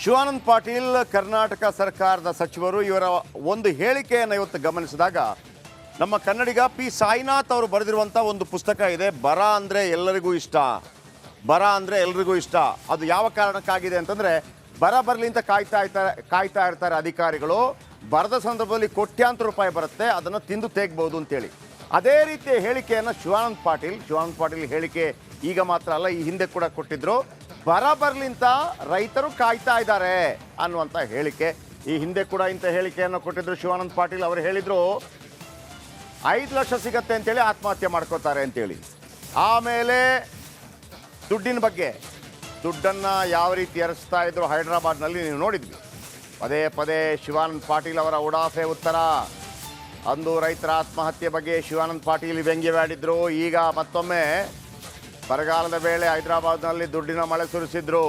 ಶಿವಾನಂದ ಪಾಟೀಲ್ ಕರ್ನಾಟಕ ಸರ್ಕಾರದ ಸಚಿವರು ಇವರ ಒಂದು ಹೇಳಿಕೆಯನ್ನು ಇವತ್ತು ಗಮನಿಸಿದಾಗ ನಮ್ಮ ಕನ್ನಡಿಗ ಪಿ ಸಾಯಿನಾಥ್ ಅವರು ಬರೆದಿರುವಂಥ ಒಂದು ಪುಸ್ತಕ ಇದೆ. ಬರ ಅಂದರೆ ಎಲ್ಲರಿಗೂ ಇಷ್ಟ, ಬರ ಅಂದರೆ ಎಲ್ರಿಗೂ ಇಷ್ಟ. ಅದು ಯಾವ ಕಾರಣಕ್ಕಾಗಿದೆ ಅಂತಂದರೆ ಬರ ಬರಲಿ ಅಂತ ಕಾಯ್ತಾ ಇರ್ತಾರೆ ಅಧಿಕಾರಿಗಳು. ಬರದ ಸಂದರ್ಭದಲ್ಲಿ ಕೋಟ್ಯಾಂತರ ರೂಪಾಯಿ ಬರುತ್ತೆ, ಅದನ್ನು ತಿಂದು ತೆಗಬಹುದು ಅಂತೇಳಿ. ಅದೇ ರೀತಿಯ ಹೇಳಿಕೆಯನ್ನು ಶಿವಾನಂದ ಪಾಟೀಲ್ ಹೇಳಿಕೆ ಈಗ ಮಾತ್ರ ಅಲ್ಲ, ಈ ಹಿಂದೆ ಕೂಡ ಕೊಟ್ಟಿದ್ರು. ಬರ ಬರಲಿಂತ ರೈತರು ಕಾಯ್ತಾ ಇದ್ದಾರೆ ಅನ್ನುವಂಥ ಹೇಳಿಕೆ. ಈ ಹಿಂದೆ ಕೂಡ ಇಂಥ ಹೇಳಿಕೆಯನ್ನು ಕೊಟ್ಟಿದ್ರು ಶಿವಾನಂದ ಪಾಟೀಲ್. ಅವರು ಹೇಳಿದರು 5 ಲಕ್ಷ ಸಿಗತ್ತೆ ಅಂತೇಳಿ ಆತ್ಮಹತ್ಯೆ ಮಾಡ್ಕೋತಾರೆ ಅಂತೇಳಿ. ಆಮೇಲೆ ದುಡ್ಡಿನ ಬಗ್ಗೆ, ದುಡ್ಡನ್ನು ಯಾವ ರೀತಿ ಎರಸ್ತಾ ಇದ್ರು ಹೈದರಾಬಾದ್ನಲ್ಲಿ ನೀವು ನೋಡಿದ್ವಿ. ಪದೇ ಪದೇ ಶಿವಾನಂದ ಪಾಟೀಲ್ ಅವರ ಉಡಾಫೆ ಉತ್ತರ. ಅಂದು ರೈತರ ಆತ್ಮಹತ್ಯೆ ಬಗ್ಗೆ ಶಿವಾನಂದ ಪಾಟೀಲ್ ವ್ಯಂಗ್ಯವಾಡಿದ್ರು. ಈಗ ಮತ್ತೊಮ್ಮೆ ಬರಗಾಲದ ವೇಳೆ ಹೈದರಾಬಾದ್ನಲ್ಲಿ ದುಡ್ಡಿನ ಮಳೆ ಸುರಿಸಿದ್ರು.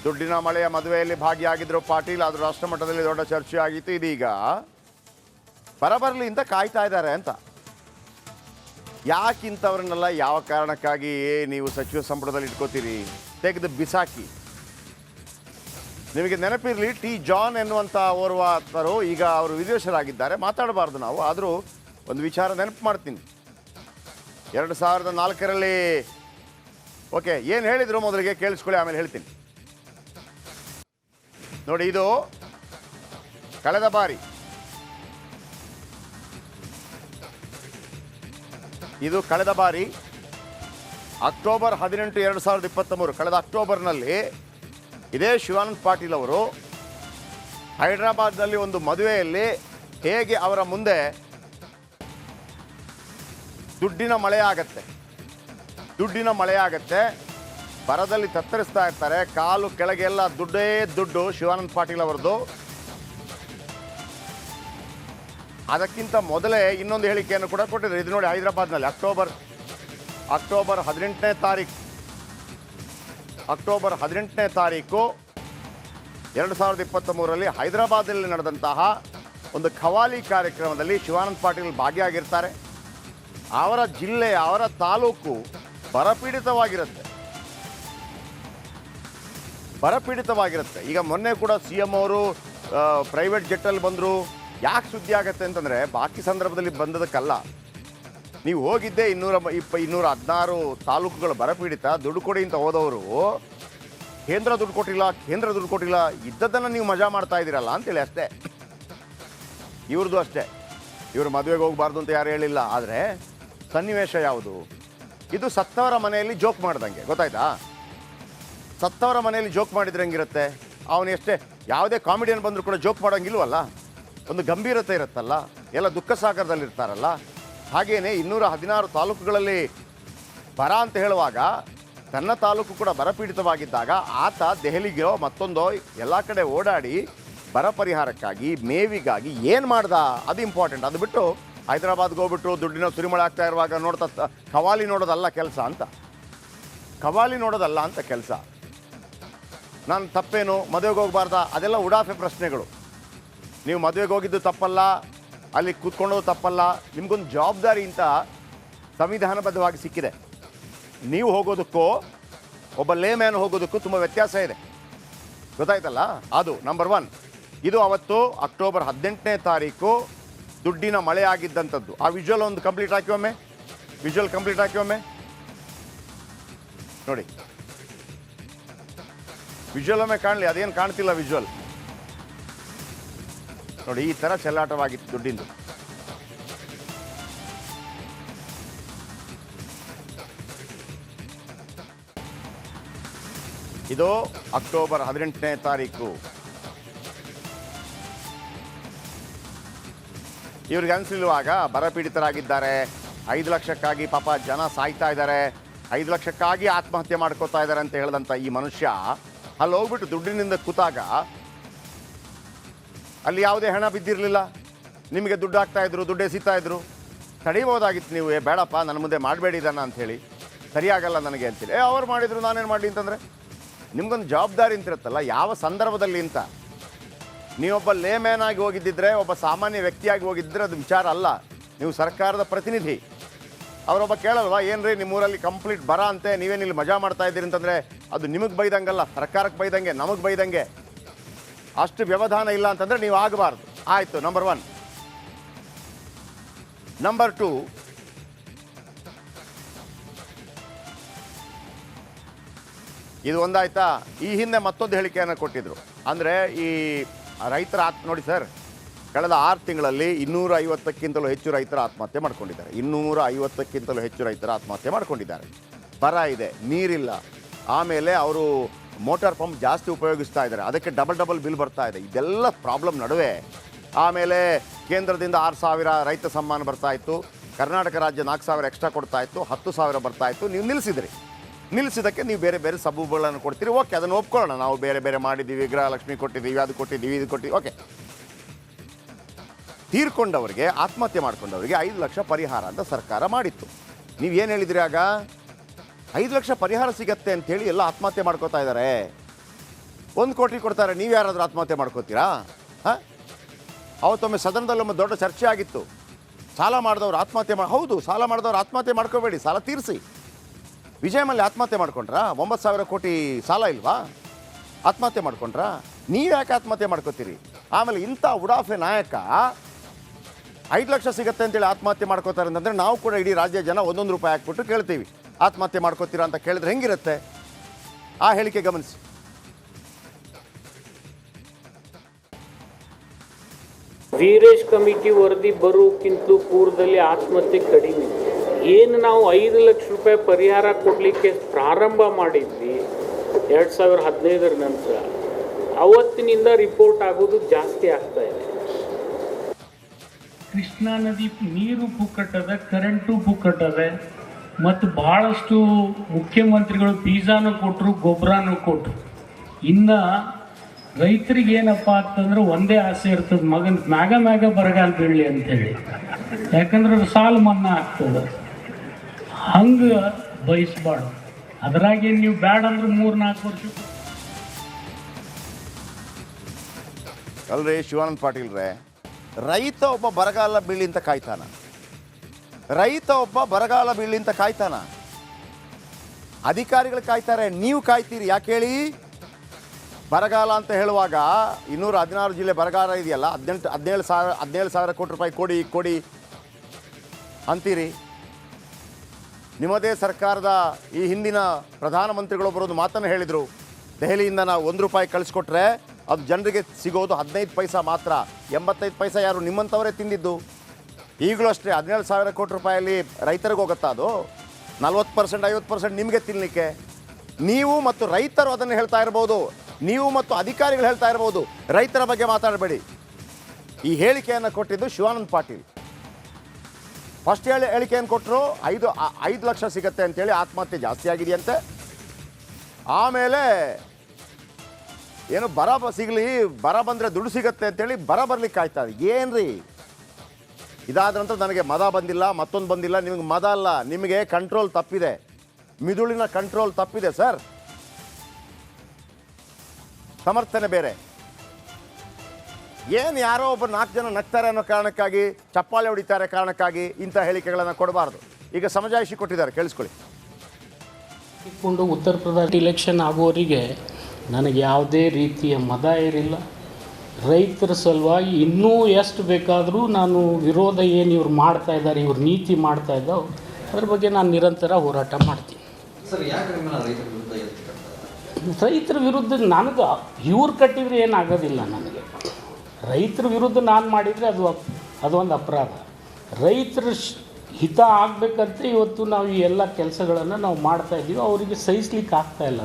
ದುಡ್ಡಿನ ಮಳೆಯ ಮದುವೆಯಲ್ಲಿ ಭಾಗಿಯಾಗಿದ್ದರು ಪಾಟೀಲ್. ಅದು ರಾಷ್ಟ್ರಮಟ್ಟದಲ್ಲಿ ದೊಡ್ಡ ಚರ್ಚೆ ಆಗಿತ್ತು. ಇದೀಗ ಬರಬರಲಿ ಅಂತ ಕಾಯ್ತಾ ಇದ್ದಾರೆ ಅಂತ. ಯಾಕಿಂಥವ್ರನ್ನೆಲ್ಲ ಯಾವ ಕಾರಣಕ್ಕಾಗಿ ನೀವು ಸಚಿವ ಸಂಪುಟದಲ್ಲಿ ಇಟ್ಕೋತೀರಿ? ತೆಗೆದು ಬಿಸಾಕಿ. ನಿಮಗೆ ನೆನಪಿರಲಿ, ಟಿ ಜಾನ್ ಎನ್ನುವಂಥ ಓರ್ವರು ಈಗ ಅವರು ವಿದೇಶರಾಗಿದ್ದಾರೆ. ಮಾತಾಡಬಾರ್ದು ನಾವು, ಆದರೂ ಒಂದು ವಿಚಾರ ನೆನಪು ಮಾಡ್ತೀನಿ. 2004ರಲ್ಲಿ ಓಕೆ ಏನು ಹೇಳಿದರು ಮೊದಲಿಗೆ ಕೇಳಿಸ್ಕೊಳ್ಳಿ, ಆಮೇಲೆ ಹೇಳ್ತೀನಿ ನೋಡಿ. ಇದು ಕಳೆದ ಬಾರಿ ಅಕ್ಟೋಬರ್ 18, 2023 ಕಳೆದ ಅಕ್ಟೋಬರ್ನಲ್ಲಿ ಇದೇ ಶಿವಾನಂದ ಪಾಟೀಲ್ ಅವರು ಹೈದರಾಬಾದ್ನಲ್ಲಿ ಒಂದು ಮದುವೆಯಲ್ಲಿ ಹೇಗೆ ಅವರ ಮುಂದೆ ದುಡ್ಡಿನ ಮಳೆ ಆಗತ್ತೆ, ಬರದಲ್ಲಿ ತತ್ತರಿಸ್ತಾ ಇರ್ತಾರೆ, ಕಾಲು ಕೆಳಗೆಲ್ಲ ದುಡ್ಡೇ ದುಡ್ಡು ಶಿವಾನಂದ ಪಾಟೀಲ್ ಅವರದ್ದು. ಅದಕ್ಕಿಂತ ಮೊದಲೇ ಇನ್ನೊಂದು ಹೇಳಿಕೆಯನ್ನು ಕೂಡ ಕೊಟ್ಟಿದ್ರು. ಇದು ನೋಡಿ, ಹೈದರಾಬಾದ್ನಲ್ಲಿ ಅಕ್ಟೋಬರ್ 18ನೇ ತಾರೀಕು 2023ರಲ್ಲಿ ಹೈದರಾಬಾದಲ್ಲಿ ನಡೆದಂತಹ ಒಂದು ಖವಾಲಿ ಕಾರ್ಯಕ್ರಮದಲ್ಲಿ ಶಿವಾನಂದ ಪಾಟೀಲ್ ಭಾಗಿಯಾಗಿರ್ತಾರೆ. ಅವರ ಜಿಲ್ಲೆ, ಅವರ ತಾಲೂಕು ಬರಪೀಡಿತವಾಗಿರುತ್ತೆ. ಈಗ ಮೊನ್ನೆ ಕೂಡ CM ಅವರು ಪ್ರೈವೇಟ್ ಜೆಟ್ಟಲ್ಲಿ ಬಂದರು. ಯಾಕೆ ಸುದ್ದಿ ಆಗತ್ತೆ ಅಂತಂದರೆ ಬಾಕಿ ಸಂದರ್ಭದಲ್ಲಿ ಬಂದದಕ್ಕಲ್ಲ. ನೀವು ಹೋಗಿದ್ದೆ 216 ತಾಲೂಕುಗಳು ಬರಪೀಡಿತ. ದುಡ್ಡು ಕೊಡಿ ಅಂತ ಹೋದವರು ಕೇಂದ್ರ ದುಡ್ಡು ಕೊಟ್ಟಿಲ್ಲ, ಇದ್ದದ್ದನ್ನು ನೀವು ಮಜಾ ಮಾಡ್ತಾ ಇದ್ದೀರಲ್ಲ ಅಂತೇಳಿ ಅಷ್ಟೇ. ಇವ್ರದ್ದು ಅಷ್ಟೇ. ಇವರು ಮದುವೆಗೆ ಹೋಗಬಾರ್ದು ಅಂತ ಯಾರು ಹೇಳಿಲ್ಲ. ಆದರೆ ಸನ್ನಿವೇಶ ಯಾವುದು? ಇದು ಸತ್ತವರ ಮನೆಯಲ್ಲಿ ಜೋಕ್ ಮಾಡ್ದಂಗೆ, ಗೊತ್ತಾಯ್ತಾ? ಸತ್ತವರ ಮನೆಯಲ್ಲಿ ಜೋಕ್ ಮಾಡಿದ್ರೆ ಹೆಂಗಿರುತ್ತೆ? ಅವನು ಎಷ್ಟೇ ಯಾವುದೇ ಕಾಮಿಡಿಯನ್ ಬಂದರೂ ಕೂಡ ಜೋಕ್ ಮಾಡೋಂಗಿಲ್ವಲ್ಲ, ಒಂದು ಗಂಭೀರತೆ ಇರುತ್ತಲ್ಲ, ಎಲ್ಲ ದುಃಖ ಸಾಗರದಲ್ಲಿರ್ತಾರಲ್ಲ. ಹಾಗೇನೆ 216 ತಾಲೂಕುಗಳಲ್ಲಿ ಬರ ಅಂತ ಹೇಳುವಾಗ ತನ್ನ ತಾಲೂಕು ಕೂಡ ಬರಪೀಡಿತವಾಗಿದ್ದಾಗ ಆತ ದೆಹಲಿಗೋ ಮತ್ತೊಂದೋ ಎಲ್ಲ ಕಡೆ ಓಡಾಡಿ ಬರ ಪರಿಹಾರಕ್ಕಾಗಿ, ಮೇವಿಗಾಗಿ ಏನು ಮಾಡ್ದ ಅದು ಇಂಪಾರ್ಟೆಂಟ್. ಅದು ಬಿಟ್ಟು ಹೈದರಾಬಾದ್ಗೆ ಹೋಗ್ಬಿಟ್ಟು ದುಡ್ಡಿನ ಸುರಿಮಳೆ ಆಗ್ತಾ ಇರುವಾಗ ಖವಾಲಿ ನೋಡೋದಲ್ಲ ಕೆಲಸ. ನಾನು ತಪ್ಪೇನು, ಮದುವೆಗೆ ಹೋಗಬಾರ್ದಾ? ಅದೆಲ್ಲ ಉಡಾಫೆ ಪ್ರಶ್ನೆಗಳು. ನೀವು ಮದುವೆಗೆ ಹೋಗಿದ್ದು ತಪ್ಪಲ್ಲ, ಅಲ್ಲಿ ಕೂತ್ಕೊಳ್ಳೋದು ತಪ್ಪಲ್ಲ. ನಿಮಗೊಂದು ಜವಾಬ್ದಾರಿ ಅಂತ ಸಂವಿಧಾನಬದ್ಧವಾಗಿ ಸಿಕ್ಕಿದೆ. ನೀವು ಹೋಗೋದಕ್ಕೂ ಒಬ್ಬ ಲೇಮ್ಯಾನ್ ಹೋಗೋದಕ್ಕೂ ತುಂಬ ವ್ಯತ್ಯಾಸ ಇದೆ, ಗೊತ್ತಾಯ್ತಲ್ಲ? ಅದು ನಂಬರ್ 1. ಇದು ಅವತ್ತು ಅಕ್ಟೋಬರ್ 18ನೇ ತಾರೀಕು ದುಡ್ಡಿನ ಮಳೆ ಆಗಿದ್ದಂಥದ್ದು. ಆ ವಿಜುವಲ್ ಒಂದು ಕಂಪ್ಲೀಟ್ ಹಾಕಿ ಒಮ್ಮೆ ನೋಡಿ. ವಿಜುವಲ್ ಒಮ್ಮೆ ಕಾಣಲಿ, ಅದೇನು ಕಾಣ್ತಿಲ್ಲ ವಿಜುವಲ್ ನೋಡಿ. ಈ ಥರ ಚೆಲ್ಲಾಟವಾಗಿತ್ತು ದುಡ್ಡಿಂದು. ಇದು ಅಕ್ಟೋಬರ್ 18ನೇ ತಾರೀಕು. ಇವ್ರಿಗೆ ಅನಿಸಿಲ್ವಾಗ ಬರಪೀಡಿತರಾಗಿದ್ದಾರೆ, 5 ಲಕ್ಷಕ್ಕಾಗಿ ಪಾಪ ಜನ ಸಾಯ್ತಾ ಇದ್ದಾರೆ, 5 ಲಕ್ಷಕ್ಕಾಗಿ ಆತ್ಮಹತ್ಯೆ ಮಾಡ್ಕೋತಾ ಇದ್ದಾರೆ ಅಂತ ಹೇಳಿದಂಥ ಈ ಮನುಷ್ಯ ಅಲ್ಲಿ ಹೋಗ್ಬಿಟ್ಟು ದುಡ್ಡಿನಿಂದ ಕೂತಾಗ ಅಲ್ಲಿ ಯಾವುದೇ ಹಣ ಬಿದ್ದಿರಲಿಲ್ಲ. ನಿಮಗೆ ದುಡ್ಡು ಹಾಕ್ತಾಯಿದ್ರು, ದುಡ್ಡು ಎಸಿತಾ ಇದ್ರು. ತಡೀಬೋದಾಗಿತ್ತು ನೀವು, ಬೇಡಪ್ಪ ನನ್ನ ಮುಂದೆ ಮಾಡಬೇಡಿ ಇದನ್ನು ಅಂಥೇಳಿ, ಸರಿಯಾಗಲ್ಲ ನನಗೆ ಅಂತೇಳಿ. ಅವ್ರು ಮಾಡಿದ್ರು ನಾನೇನು ಮಾಡಲಿ ಅಂತಂದರೆ ನಿಮ್ಗೊಂದು ಜವಾಬ್ದಾರಿ ಅಂತಿರುತ್ತಲ್ಲ, ಯಾವ ಸಂದರ್ಭದಲ್ಲಿ ಅಂತ. ನೀವೊಬ್ಬ ಲೇಮ್ಯಾನ್ ಆಗಿ ಹೋಗಿದ್ದಿದ್ರೆ, ಒಬ್ಬ ಸಾಮಾನ್ಯ ವ್ಯಕ್ತಿಯಾಗಿ ಹೋಗಿದ್ದರೆ ಅದು ವಿಚಾರ ಅಲ್ಲ. ನೀವು ಸರ್ಕಾರದ ಪ್ರತಿನಿಧಿ. ಅವರೊಬ್ಬ ಕೇಳಲ್ವಾ, ಏನ್ರಿ ನಿಮ್ಮೂರಲ್ಲಿ ಕಂಪ್ಲೀಟ್ ಬರ ಅಂತೆ, ನೀವೇನಿಲ್ಲಿ ಮಜಾ ಮಾಡ್ತಾ ಇದ್ದೀರಿ ಅಂತಂದರೆ ಅದು ನಿಮಗೆ ಬೈದಂಗಲ್ಲ, ಸರ್ಕಾರಕ್ಕೆ ಬೈದಂಗೆ, ನಮಗೆ ಬೈದಂಗೆ. ಅಷ್ಟು ವ್ಯವಧಾನ ಇಲ್ಲ ಅಂತಂದರೆ ನೀವು ಆಗಬಾರ್ದು. ಆಯಿತು, ನಂಬರ್ 1. ನಂಬರ್ 2, ಇದು ಒಂದಾಯ್ತಾ. ಈ ಹಿಂದೆ ಮತ್ತೊಂದು ಹೇಳಿಕೆಯನ್ನು ಕೊಟ್ಟಿದ್ರು. ಅಂದರೆ ಈ ರೈತರ ನೋಡಿ ಸರ್, ಕಳೆದ 6 ತಿಂಗಳಲ್ಲಿ 250ಕ್ಕಿಂತಲೂ ಹೆಚ್ಚು ರೈತರ ಆತ್ಮಹತ್ಯೆ ಮಾಡ್ಕೊಂಡಿದ್ದಾರೆ. 250ಕ್ಕಿಂತಲೂ ಹೆಚ್ಚು ರೈತರ ಆತ್ಮಹತ್ಯೆ ಮಾಡ್ಕೊಂಡಿದ್ದಾರೆ. ಬರ ಇದೆ, ನೀರಿಲ್ಲ, ಆಮೇಲೆ ಅವರು ಮೋಟಾರ್ ಪಂಪ್ ಜಾಸ್ತಿ ಉಪಯೋಗಿಸ್ತಾ ಇದ್ದಾರೆ, ಅದಕ್ಕೆ ಡಬಲ್ ಬಿಲ್ ಬರ್ತಾ ಇದೆ. ಇದೆಲ್ಲ ಪ್ರಾಬ್ಲಮ್ ನಡುವೆ ಆಮೇಲೆ ಕೇಂದ್ರದಿಂದ 6,000 ರೈತ ಸಮ್ಮಾನ ಬರ್ತಾ ಇತ್ತು, ಕರ್ನಾಟಕ ರಾಜ್ಯ 4,000 ಎಕ್ಸ್ಟ್ರಾ ಕೊಡ್ತಾ ಇತ್ತು, 10,000 ಬರ್ತಾ ಇತ್ತು. ನೀವು ನಿಲ್ಲಿಸಿದ್ದಕ್ಕೆ ನೀವು ಬೇರೆ ಬೇರೆ ಸಬೂಬುಗಳನ್ನು ಕೊಡ್ತೀರಿ. ಓಕೆ, ಅದನ್ನು ಒಪ್ಕೊಳ್ಳೋಣ. ನಾವು ಬೇರೆ ಮಾಡಿದ್ದೀವಿ, ಗೃಹಲಕ್ಷ್ಮಿ ಕೊಟ್ಟಿದ್ದೀವಿ, ಅದು ಕೊಟ್ಟಿದ್ದೀವಿ, ಇದು ಕೊಟ್ಟಿದ್ದೀವಿ. ಓಕೆ, ತೀರ್ಕೊಂಡವರಿಗೆ, ಆತ್ಮಹತ್ಯೆ ಮಾಡ್ಕೊಂಡವರಿಗೆ 5 ಲಕ್ಷ ಪರಿಹಾರ ಅಂತ ಸರ್ಕಾರ ಮಾಡಿತ್ತು. ನೀವೇನು ಹೇಳಿದ್ರಿ ಆಗ? 5 ಲಕ್ಷ ಪರಿಹಾರ ಸಿಗತ್ತೆ ಅಂಥೇಳಿ ಎಲ್ಲ ಆತ್ಮಹತ್ಯೆ ಮಾಡ್ಕೋತಾ ಇದ್ದಾರೆ. 1 ಕೋಟಿ ಕೊಡ್ತಾರೆ, ನೀವು ಯಾರಾದರೂ ಆತ್ಮಹತ್ಯೆ ಮಾಡ್ಕೋತೀರಾ? ಹಾಂ, ಅವತ್ತೊಮ್ಮೆ ಸದನದಲ್ಲೊಮ್ಮೆ ದೊಡ್ಡ ಚರ್ಚೆ ಆಗಿತ್ತು. ಸಾಲ ಮಾಡಿದವ್ರು ಆತ್ಮಹತ್ಯೆ ಹೌದು, ಸಾಲ ಮಾಡಿದವ್ರು ಆತ್ಮಹತ್ಯೆ ಮಾಡ್ಕೋಬೇಡಿ, ಸಾಲ ತೀರಿಸಿ. ವಿಜಯ ಮಲ್ಯ ಆತ್ಮಹತ್ಯೆ ಮಾಡ್ಕೊಂಡ್ರಾ? 9,000 ಕೋಟಿ ಸಾಲ ಇಲ್ವಾ? ಆತ್ಮಹತ್ಯೆ ಮಾಡ್ಕೊಂಡ್ರಾ? ನೀವು ಯಾಕೆ ಆತ್ಮಹತ್ಯೆ ಮಾಡ್ಕೋತೀರಿ? ಆಮೇಲೆ ಇಂಥ ಉಡಾಫೆ ನಾಯಕ 5 ಲಕ್ಷ ಸಿಗುತ್ತೆ ಅಂತೇಳಿ ಆತ್ಮಹತ್ಯೆ ಮಾಡ್ಕೋತಾರೆ ಅಂತಂದರೆ ನಾವು ಕೂಡ ಇಡೀ ರಾಜ್ಯ ಜನ 1 ರೂಪಾಯಿ ಹಾಕ್ಬಿಟ್ಟು ಕೇಳ್ತೀವಿ, ಆತ್ಮಹತ್ಯೆ ಮಾಡ್ಕೋತೀರಾ ಅಂತ ಕೇಳಿದ್ರೆ ಹೆಂಗಿರುತ್ತೆ? ಆ ಹೇಳಿಕೆ ಗಮನಿಸಿ. ವೀರೇಶ್ ಕಮಿಟಿ ವರದಿ ಬರೋಕ್ಕಿಂತಲೂ ಪೂರ್ವದಲ್ಲಿ ಆತ್ಮಹತ್ಯೆ ಕಡಿಮೆ. ಏನು ನಾವು 5 ಲಕ್ಷ ರೂಪಾಯಿ ಪರಿಹಾರ ಕೊಡಲಿಕ್ಕೆ ಪ್ರಾರಂಭ ಮಾಡಿದ್ವಿ 2015 ನಂತರ, ಅವತ್ತಿನಿಂದ ರಿಪೋರ್ಟ್ ಆಗೋದು ಜಾಸ್ತಿ ಆಗ್ತಾ ಇದೆ. ಕೃಷ್ಣಾ ನದಿ ನೀರು ಪುಕ್ಕಟ್ಟದ, ಕರೆಂಟು ಪುಕ್ಕಟ್ಟದೆ, ಮತ್ತು ಭಾಳಷ್ಟು ಮುಖ್ಯಮಂತ್ರಿಗಳು ಬೀಜಾನು ಕೊಟ್ಟರು, ಗೊಬ್ಬರನೂ ಕೊಟ್ಟರು. ಇನ್ನು ರೈತರಿಗೆ ಏನಪ್ಪ ಅಂತಂದ್ರೆ ಒಂದೇ ಆಸೆ ಇರ್ತದೆ, ಮ್ಯಾಗ ಬರಗಾಲ ಬೀಳಲಿ ಅಂತೇಳಿ. ಯಾಕಂದ್ರೆ ಸಾಲ ಮನ್ನಾ ಆಗ್ತದೆ. ಹಂಗೆ ಬಯಸ್ಬಾರ್ದು. ಅದ್ರಾಗೇನು ನೀವು ಬ್ಯಾಡ ಅಂದ್ರೆ 3-4 ವರ್ಷ ಅಲ್ರಿ ಶಿವಾನಂದ ಪಾಟೀಲ್ರೇ, ರೈತ ಒಬ್ಬ ಬರಗಾಲ ಬೀಳಿ ಅಂತ ಕಾಯ್ತಾನ? ರೈತ ಒಬ್ಬ ಬರಗಾಲ ಬೀಳಿ ಅಂತ ಕಾಯ್ತಾನ? ಅಧಿಕಾರಿಗಳು ಕಾಯ್ತಾರೆ, ನೀವು ಕಾಯ್ತೀರಿ. ಯಾಕೆ ಹೇಳಿ? ಬರಗಾಲ ಅಂತ ಹೇಳುವಾಗ 216 ಜಿಲ್ಲೆ ಬರಗಾಲ ಇದೆಯಲ್ಲ, 17,000 ಕೋಟಿ ರೂಪಾಯಿ ಕೊಡಿ ಅಂತೀರಿ. ನಿಮ್ಮದೇ ಸರ್ಕಾರದ ಈ ಹಿಂದಿನ ಪ್ರಧಾನಮಂತ್ರಿಗಳೊಬ್ಬರು ಒಂದು ಮಾತನ್ನು ಹೇಳಿದರು, ದೆಹಲಿಯಿಂದ ನಾವು 1 ರೂಪಾಯಿ ಕಳಿಸ್ಕೊಟ್ರೆ ಅದು ಜನರಿಗೆ ಸಿಗೋದು 15 ಪೈಸಾ ಮಾತ್ರ, 85 ಪೈಸಾ ಯಾರು ನಿಮ್ಮಂಥವರೇ ತಿಂದಿದ್ದು. ಈಗಲೂ ಅಷ್ಟೇ 17,000 ಕೋಟಿ ರೂಪಾಯಲ್ಲಿ ರೈತರಿಗೆ ಹೋಗುತ್ತಾ? ಅದು 40% 50% ನಿಮಗೆ ತಿನ್ನಲಿಕ್ಕೆ. ನೀವು ಮತ್ತು ರೈತರು ಅದನ್ನು ಹೇಳ್ತಾ ಇರ್ಬೋದು, ನೀವು ಮತ್ತು ಅಧಿಕಾರಿಗಳು ಹೇಳ್ತಾ ಇರ್ಬೋದು, ರೈತರ ಬಗ್ಗೆ ಮಾತಾಡಬೇಡಿ. ಈ ಹೇಳಿಕೆಯನ್ನು ಕೊಟ್ಟಿದ್ದು ಶಿವಾನಂದ ಪಾಟೀಲ್. ಫಸ್ಟ್ ಹೇಳಿಕೆಯನ್ನು ಕೊಟ್ಟರು 5 ಲಕ್ಷ ಸಿಗತ್ತೆ ಅಂತೇಳಿ, ಆತ್ಮಹತ್ಯೆ ಜಾಸ್ತಿ ಆಗಿದೆಯಂತೆ. ಆಮೇಲೆ ಏನು ಬರ ಬಂದರೆ ದುಡ್ಡು ಸಿಗತ್ತೆ ಅಂತೇಳಿ ಬರ ಬರ್ಲಿಕ್ಕೆ ಕಾಯ್ತಾರೆ. ಏನ್ರಿ ಇದಾದ ನಂತರ ನನಗೆ ಮದ ಬಂದಿಲ್ಲ, ಮತ್ತೊಂದು ಬಂದಿಲ್ಲ. ನಿಮಗೆ ಮದ ಅಲ್ಲ, ನಿಮಗೆ ಕಂಟ್ರೋಲ್ ತಪ್ಪಿದೆ, ಮಿದುಳಿನ ಕಂಟ್ರೋಲ್ ತಪ್ಪಿದೆ ಸರ್. ಸಮರ್ಥನೆ ಬೇರೆ. ಏನು ಯಾರೋ ಒಬ್ಬ 4 ಜನ ನಗ್ತಾರೆ ಅನ್ನೋ ಕಾರಣಕ್ಕಾಗಿ, ಚಪ್ಪಾಳೆ ಹೊಡಿತಾರೆ ಕಾರಣಕ್ಕಾಗಿ ಇಂಥ ಹೇಳಿಕೆಗಳನ್ನು ಕೊಡಬಾರ್ದು. ಈಗ ಸಮಜಾಯಿಷಿ ಕೊಟ್ಟಿದ್ದಾರೆ, ಕೇಳಿಸ್ಕೊಳ್ಳಿ. ಇಟ್ಕೊಂಡು ಉತ್ತರ ಪ್ರದೇಶ ಇಲೆಕ್ಷನ್ ಆಗೋರಿಗೆ ನನಗೆ ಯಾವುದೇ ರೀತಿಯ ಮದ ಇರಲಿಲ್ಲ. ರೈತರ ಸಲುವಾಗಿ ಇನ್ನೂ ಎಷ್ಟು ಬೇಕಾದರೂ ನಾನು ವಿರೋಧ ಏನು ಇವ್ರು ಮಾಡ್ತಾ ಇದ್ದಾರೆ, ಇವ್ರು ನೀತಿ ಮಾಡ್ತಾ ಇದ್ದಾವೆ, ಅದ್ರ ಬಗ್ಗೆ ನಾನು ನಿರಂತರ ಹೋರಾಟ ಮಾಡ್ತೀನಿ. ರೈತರ ವಿರುದ್ಧ ನನಗೆ ಇವ್ರು ಕಟ್ಟಿದರೆ ಏನಾಗೋದಿಲ್ಲ. ನನಗೆ ರೈತರ ವಿರುದ್ಧ ನಾನು ಮಾಡಿದರೆ ಅದು ಒಂದು ಅಪರಾಧ. ರೈತರ ಹಿತ ಆಗಬೇಕಂತ ಇವತ್ತು ನಾವು ಈ ಎಲ್ಲ ಕೆಲಸಗಳನ್ನು ನಾವು ಮಾಡ್ತಾಯಿದ್ದೀವಿ. ಅವರಿಗೆ ಸಹಿಸ್ಲಿಕ್ಕೆ ಆಗ್ತಾಯಿಲ್ಲ.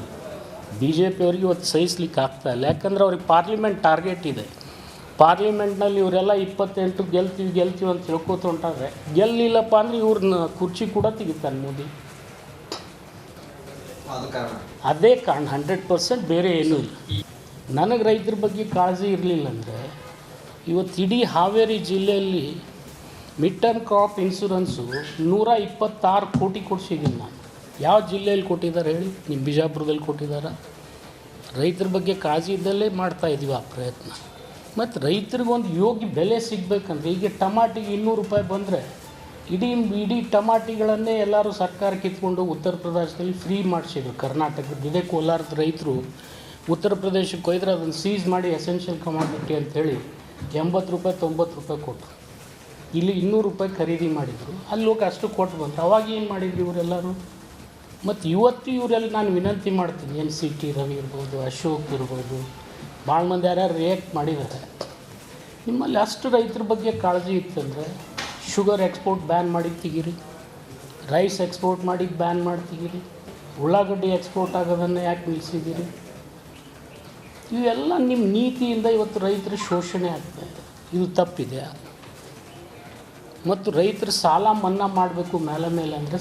BJP ಅವ್ರಿಗೆ ಇವತ್ತು ಸಹಿಸ್ಲಿಕ್ಕೆ ಆಗ್ತಾಯಿಲ್ಲ. ಯಾಕಂದರೆ ಅವ್ರಿಗೆ ಪಾರ್ಲಿಮೆಂಟ್ ಟಾರ್ಗೆಟ್ ಇದೆ. ಪಾರ್ಲಿಮೆಂಟ್ನಲ್ಲಿ ಇವರೆಲ್ಲ 28 ಗೆಲ್ತೀವಿ ಅಂತ ಹೇಳ್ಕೋತ ಹೊಂಟಾದ್ರೆ, ಗೆಲ್ಲಿಲ್ಲಪ್ಪ ಅಂದರೆ ಇವ್ರನ್ನ ಕುರ್ಚಿ ಕೂಡ ತೆಗಿತಾನೆ ಮೋದಿ. ಅದೇ ಕಾರಣ 100%, ಬೇರೆ ಏನೂ ಇಲ್ಲ. ನನಗೆ ರೈತರ ಬಗ್ಗೆ ಕಾಳಜಿ ಇರಲಿಲ್ಲ ಅಂದರೆ ಇವತ್ತು ಇಡೀ ಹಾವೇರಿ ಜಿಲ್ಲೆಯಲ್ಲಿ ಮಿಡ್ ಟರ್ಮ್ ಕ್ರಾಪ್ ಇನ್ಶೂರೆನ್ಸು 126 ಕೋಟಿ ಕೊಡಿಸಿದ್ದೀನಿ ನಾನು. ಯಾವ ಜಿಲ್ಲೆಯಲ್ಲಿ ಕೊಟ್ಟಿದ್ದಾರೆ ಹೇಳಿ? ನಿಮ್ಮ ಬಿಜಾಪುರದಲ್ಲಿ ಕೊಟ್ಟಿದ್ದಾರೆ. ರೈತರ ಬಗ್ಗೆ ಕಾಳಜಿ ಇದ್ದಲ್ಲೇ ಮಾಡ್ತಾಯಿದ್ದೀವಿ ಆ ಪ್ರಯತ್ನ. ಮತ್ತು ರೈತರಿಗೊಂದು ಯೋಗ್ಯ ಬೆಲೆ ಸಿಗಬೇಕಂದ್ರೆ, ಈಗ ಟಮಾಟಿಗೆ 200 ರೂಪಾಯಿ ಬಂದರೆ ಇಡೀ ಟಮಾಟಿಗಳನ್ನೇ ಎಲ್ಲರೂ ಸರ್ಕಾರ ಕಿತ್ಕೊಂಡು ಉತ್ತರ ಪ್ರದೇಶದಲ್ಲಿ ಫ್ರೀ ಮಾಡಿಸಿದ್ರು ಕರ್ನಾಟಕದ. ಇದೇ ಕೋಲಾರದ ರೈತರು ಉತ್ತರ ಪ್ರದೇಶಕ್ಕೆ ಹೋಯ್ದ್ರೆ ಅದನ್ನು ಸೀಸ್ ಮಾಡಿ ಎಸೆನ್ಷಿಯಲ್ ಕಮಾಡಿಟಿ ಅಂಥೇಳಿ 80 ರೂಪಾಯಿ 90 ರೂಪಾಯಿ ಕೊಟ್ಟರು. ಇಲ್ಲಿ 200 ರೂಪಾಯಿ ಖರೀದಿ ಮಾಡಿದರು. ಅಲ್ಲಿ ಹೋಗಿ ಅಷ್ಟು ಕೊಟ್ಟು ಬಂತು. ಅವಾಗ ಏನು ಮಾಡಿದ್ರು ಇವರೆಲ್ಲರೂ? ಮತ್ತು ಇವತ್ತು ಇವರೆಲ್ಲ ನಾನು ವಿನಂತಿ ಮಾಡ್ತೀನಿ, NCT ರವಿ ಇರ್ಬೋದು, ಅಶೋಕ್ ಇರ್ಬೋದು, ಭಾಳ ಮಂದಿ ಯಾರ್ಯಾರು ರಿಯಾಕ್ಟ್ ಮಾಡಿದ್ದಾರೆ. ನಿಮ್ಮಲ್ಲಿ ಅಷ್ಟು ರೈತರ ಬಗ್ಗೆ ಕಾಳಜಿ ಇತ್ತಂದರೆ ಶುಗರ್ ಎಕ್ಸ್ಪೋರ್ಟ್ ಬ್ಯಾನ್ ಮಾಡಿ ತೆಗೀರಿ, ರೈಸ್ ಎಕ್ಸ್ಪೋರ್ಟ್ ಮಾಡಿ ಬ್ಯಾನ್ ಮಾಡಿ ತೆಗೀರಿ, ಉಳ್ಳಾಗಡ್ಡಿ ಎಕ್ಸ್ಪೋರ್ಟ್ ಆಗೋದನ್ನು ಯಾಕೆ ನಿಲ್ಲಿಸಿದ್ದೀರಿ? ಇವೆಲ್ಲ ನಿಮ್ಮ ನೀತಿಯಿಂದ ಇವತ್ತು ರೈತರ ಶೋಷಣೆ ಆಗ್ತಾಯಿದೆ. ಇದು ತಪ್ಪಿದೆ. ಮತ್ತು ರೈತರ ಸಾಲ ಮನ್ನಾ ಮಾಡಬೇಕು ಮೇಲೆ ಅಂದರೆ